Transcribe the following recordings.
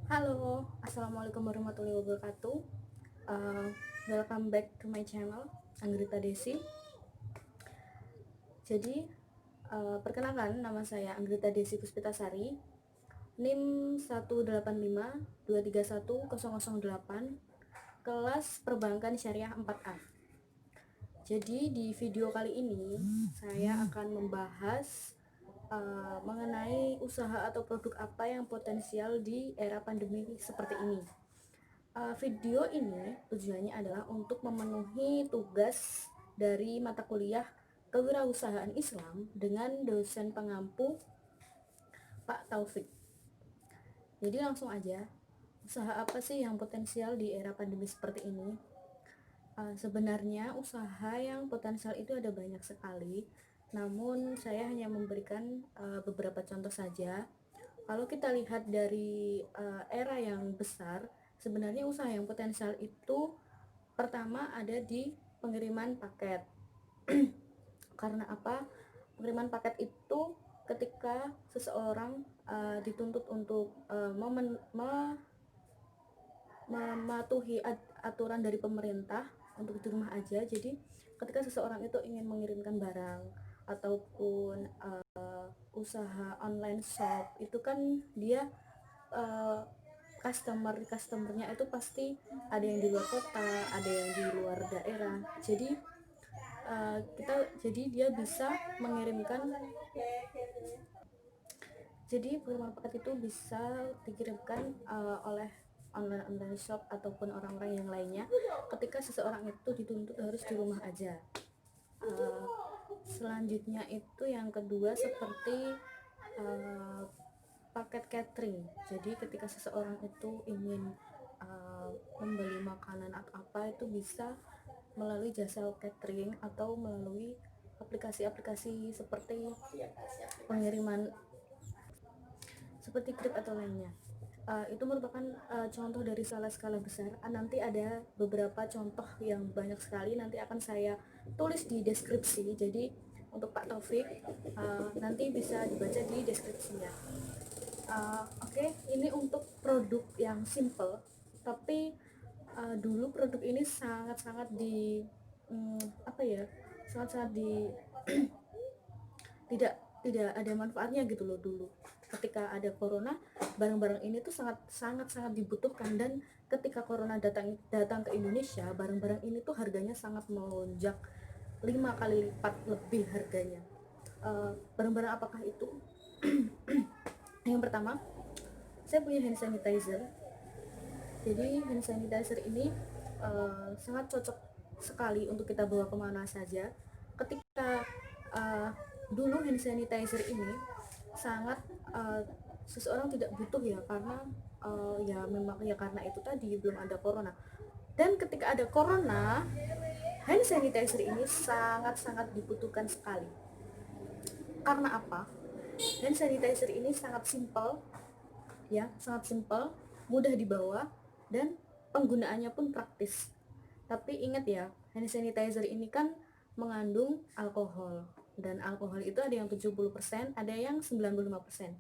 Halo, assalamualaikum warahmatullahi wabarakatuh. Uh, Welcome back to my channel, Anggrita Desi. Jadi, perkenalkan, nama saya Anggrita Desi Puspitasari, NIM 185231008, kelas Perbankan Syariah 4A. Jadi, di video kali ini saya akan membahas mengenai usaha atau produk apa yang potensial di era pandemi seperti ini. Video ini tujuannya adalah untuk memenuhi tugas dari mata kuliah Kewirausahaan Islam dengan dosen pengampu Pak Taufik. Jadi langsung aja, usaha apa sih yang potensial di era pandemi seperti ini? Sebenarnya usaha yang potensial itu ada banyak sekali, namun saya hanya memberikan beberapa contoh saja. Kalau kita lihat dari era yang besar, sebenarnya usaha yang potensial itu pertama ada di pengiriman paket. Karena apa? Pengiriman paket itu ketika seseorang dituntut untuk mematuhi aturan dari pemerintah untuk di rumah aja. Jadi ketika seseorang itu ingin mengirimkan barang ataupun usaha online shop, itu kan dia uh, customernya itu pasti ada yang di luar kota, ada yang di luar daerah. Jadi dia bisa mengirimkan, jadi pengiriman paket itu bisa dikirimkan oleh online shop ataupun orang-orang yang lainnya ketika seseorang itu dituntut harus di rumah aja. Selanjutnya itu yang kedua seperti paket catering. Jadi ketika seseorang itu ingin membeli makanan atau apa, itu bisa melalui jasa catering atau melalui aplikasi-aplikasi seperti pengiriman seperti Grab atau lainnya. Itu merupakan contoh dari skala besar. Nanti ada beberapa contoh yang banyak sekali, nanti akan saya tulis di deskripsi. Jadi untuk Pak Taufik nanti bisa dibaca di deskripsinya. Oke, ini untuk produk yang simple, tapi dulu produk ini sangat-sangat di apa ya, sangat-sangat di tidak tidak ada manfaatnya gitu loh dulu. Ketika ada corona, barang-barang ini tuh sangat dibutuhkan, dan ketika corona datang ke Indonesia, barang-barang ini tuh harganya sangat melonjak 5 kali lipat lebih harganya. Barang-barang apakah itu? Yang pertama, saya punya hand sanitizer. Jadi hand sanitizer ini sangat cocok sekali untuk kita bawa kemana saja. Ketika dulu hand sanitizer ini sangat seseorang tidak butuh ya, karena ya memang ya karena itu tadi belum ada corona. Dan ketika ada corona, hand sanitizer ini sangat dibutuhkan sekali. Karena apa? Hand sanitizer ini sangat simple, ya, sangat simple, mudah dibawa, dan penggunaannya pun praktis. Tapi ingat ya, hand sanitizer ini kan mengandung alkohol, dan alkohol itu ada yang 70%, ada yang 95%.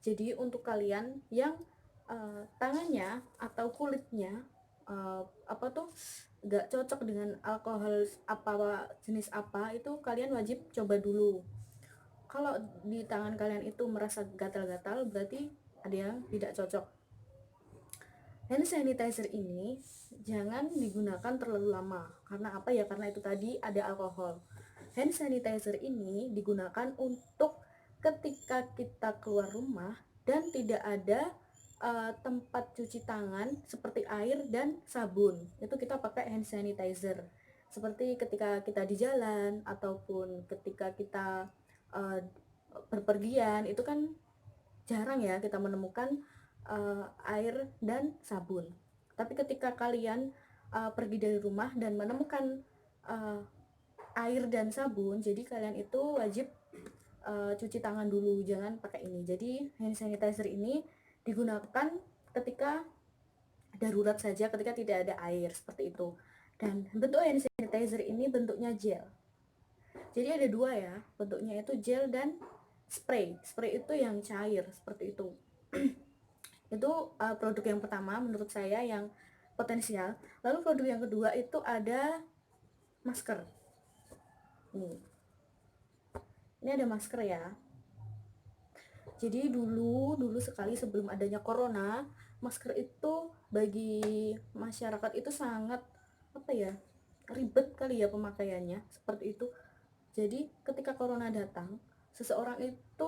Jadi untuk kalian yang tangannya atau kulitnya gak cocok dengan alkohol apa jenis apa, itu kalian wajib coba dulu. Kalau di tangan kalian itu merasa gatal-gatal, berarti ada yang tidak cocok. Hand sanitizer ini jangan digunakan terlalu lama. Karena apa ya? Karena itu tadi ada alkohol. Hand sanitizer ini digunakan untuk ketika kita keluar rumah dan tidak ada tempat cuci tangan seperti air dan sabun. Itu kita pakai hand sanitizer. Seperti ketika kita di jalan ataupun ketika kita berpergian, itu kan jarang ya kita menemukan air dan sabun. Tapi ketika kalian pergi dari rumah dan menemukan air dan sabun, jadi kalian itu wajib cuci tangan dulu, jangan pakai ini. Jadi hand sanitizer ini digunakan ketika darurat saja, ketika tidak ada air, seperti itu. Dan bentuk hand sanitizer ini bentuknya gel. Jadi ada dua ya, bentuknya itu gel dan spray. Spray itu yang cair seperti itu. Itu produk yang pertama menurut saya yang potensial. Lalu produk yang kedua itu ada masker. Ini ada masker ya. Jadi dulu sekali sebelum adanya corona, masker itu bagi masyarakat itu sangat ribet kali ya pemakaiannya, seperti itu. Jadi ketika corona datang, seseorang itu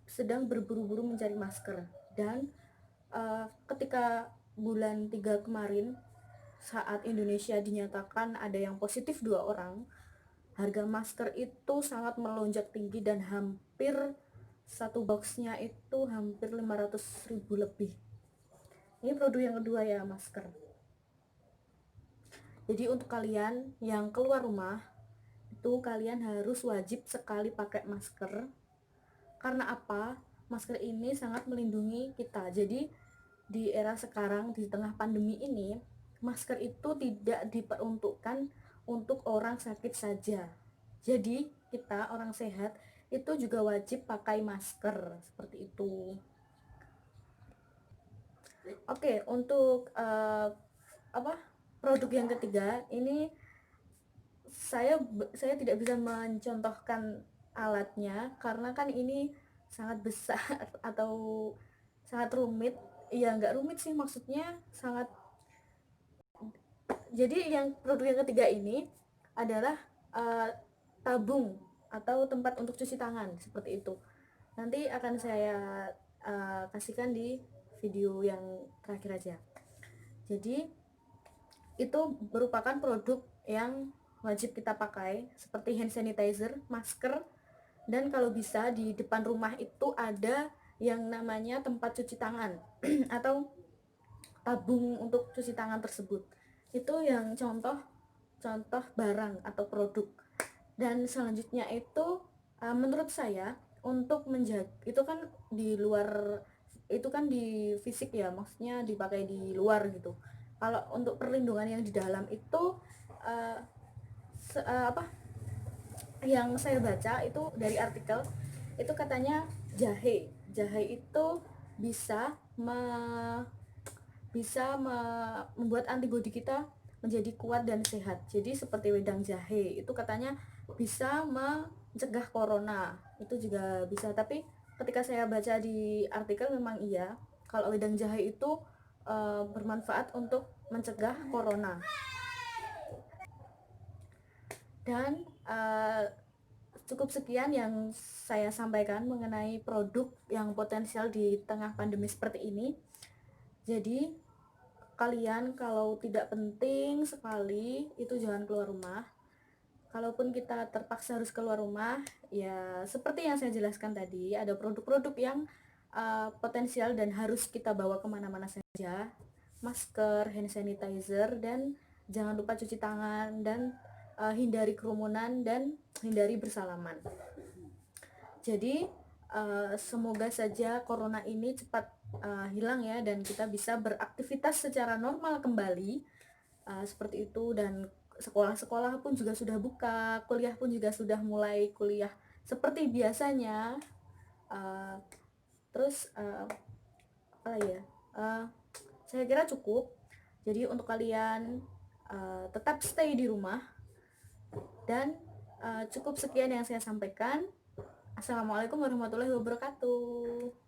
sedang berburu-buru mencari masker, dan ketika bulan 3 kemarin saat Indonesia dinyatakan ada yang positif 2 orang, harga masker itu sangat melonjak tinggi dan hampir satu boxnya itu hampir 500.000 lebih. Ini produk yang kedua ya, masker. Jadi untuk kalian yang keluar rumah itu kalian harus wajib sekali pakai masker. Karena apa? Masker ini sangat melindungi kita. Jadi di era sekarang, di tengah pandemi ini, masker itu tidak diperuntukkan untuk orang sakit saja. Jadi kita orang sehat itu juga wajib pakai masker, seperti itu. Oke, untuk produk yang ketiga ini saya tidak bisa mencontohkan alatnya karena kan ini sangat besar atau sangat rumit. Ya nggak rumit sih, maksudnya sangat. Jadi yang produk yang ketiga ini adalah tabung atau tempat untuk cuci tangan, seperti itu. Nanti akan saya kasihkan di video yang terakhir aja. Jadi itu merupakan produk yang wajib kita pakai, seperti hand sanitizer, masker, dan kalau bisa di depan rumah itu ada yang namanya tempat cuci tangan atau tabung untuk cuci tangan tersebut. Itu yang contoh barang atau produk. Dan selanjutnya itu menurut saya untuk menjaga, itu kan di luar, itu kan di fisik ya, maksudnya dipakai di luar gitu. Kalau untuk perlindungan yang di dalam itu yang saya baca itu dari artikel itu katanya jahe itu bisa membuat antibodi kita menjadi kuat dan sehat. Jadi seperti wedang jahe itu katanya bisa mencegah corona, itu juga bisa. Tapi ketika saya baca di artikel memang iya kalau wedang jahe itu bermanfaat untuk mencegah corona. Dan cukup sekian yang saya sampaikan mengenai produk yang potensial di tengah pandemi seperti ini. Jadi kalian kalau tidak penting sekali itu jangan keluar rumah. Kalaupun kita terpaksa harus keluar rumah, ya seperti yang saya jelaskan tadi, ada produk-produk yang potensial dan harus kita bawa kemana-mana saja. Masker, hand sanitizer, dan jangan lupa cuci tangan, dan hindari kerumunan, dan hindari bersalaman. Jadi semoga saja corona ini cepat hilang ya, dan kita bisa beraktivitas secara normal kembali, seperti itu. Dan sekolah-sekolah pun juga sudah buka, kuliah pun juga sudah mulai kuliah seperti biasanya. Terus saya kira cukup. Jadi untuk kalian tetap stay di rumah, dan cukup sekian yang saya sampaikan. Assalamualaikum warahmatullahi wabarakatuh.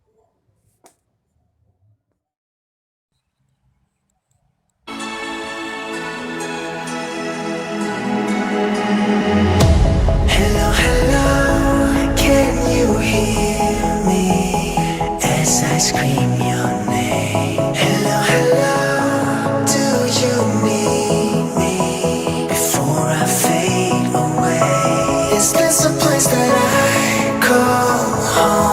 Hello, hello, can you hear me as I scream your name? Hello, hello, do you need me before I fade away? Is this a place that I call home?